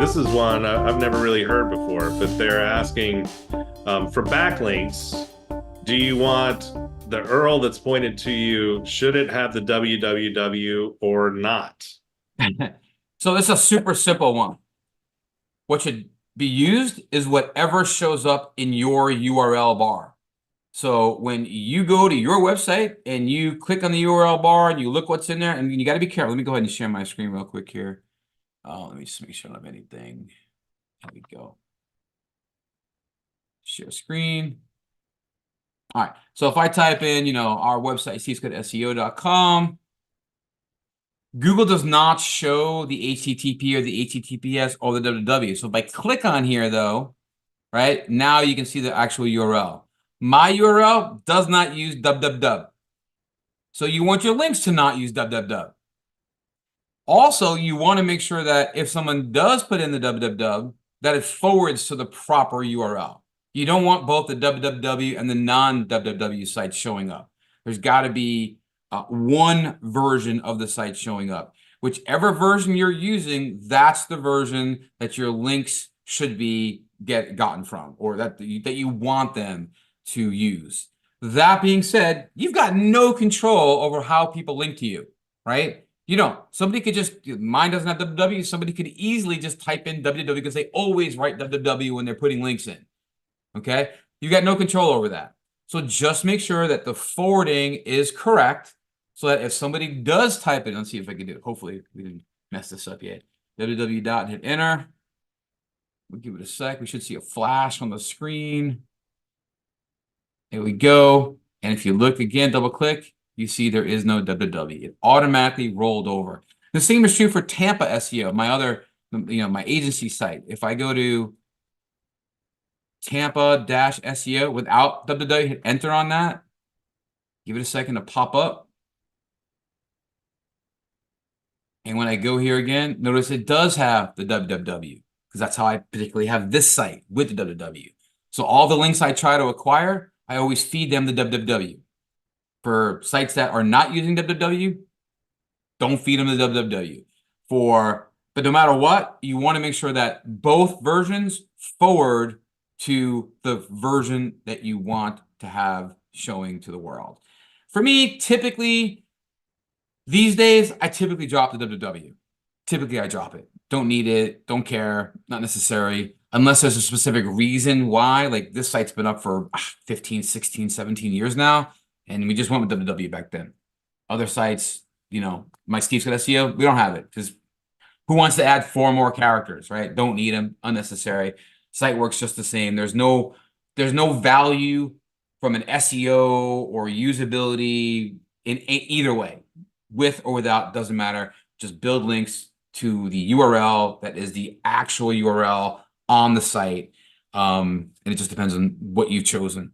this is one I've never really heard before, but they're asking for backlinks. Do you want the URL that's pointed to you? Should it have the www or not? So this is a super simple one. What should be used is whatever shows up in your URL bar. So when you go to your website and you click on the URL bar and you look what's in there, and you got to be careful. Let me go ahead and share my screen real quick here. Let me just make sure I don't have anything. There we go. Share screen. All right. So if I type in, our website, cseo.com, Google does not show the HTTP or the HTTPS or the www. So if I click on here, though, right, now you can see the actual URL. My URL does not use www. So you want your links to not use www. Also, you want to make sure that if someone does put in the www, that it forwards to the proper URL. You don't want both the www and the non-www sites showing up. There's got to be one version of the site showing up. Whichever version you're using, that's the version that your links should be gotten from, or that you want them to use. That being said, you've got no control over how people link to you, right? Somebody could just, mine doesn't have www, somebody could easily just type in www because they always write www when they're putting links in, okay? You got no control over that. So just make sure that the forwarding is correct so that if somebody does type it, let's see if I can do it. Hopefully we didn't mess this up yet. www dot, hit enter. We'll give it a sec. We should see a flash on the screen. There we go. And if you look again, double click, you see there is no www. It automatically rolled over. The same is true for Tampa SEO, my other, my agency site. If I go to Tampa-SEO without www, hit enter on that, give it a second to pop up. And when I go here again, notice it does have the www, because that's how I particularly have this site with the www. So all the links I try to acquire, I always feed them the www. For sites that are not using www, don't feed them the www. But no matter what, you want to make sure that both versions forward to the version that you want to have showing to the world. For me, typically, these days, I typically drop the www. Typically, I drop it. Don't need it, don't care, not necessary, unless there's a specific reason why. Like this site's been up for 15, 16, 17 years now. And we just went with www back then. Other sites, my Steve's Got SEO, we don't have it because who wants to add 4 more characters, right? Don't need them, unnecessary. Site works just the same. There's no value from an SEO or usability in either way, with or without, doesn't matter. Just build links to the URL that is the actual URL on the site. And it just depends on what you've chosen.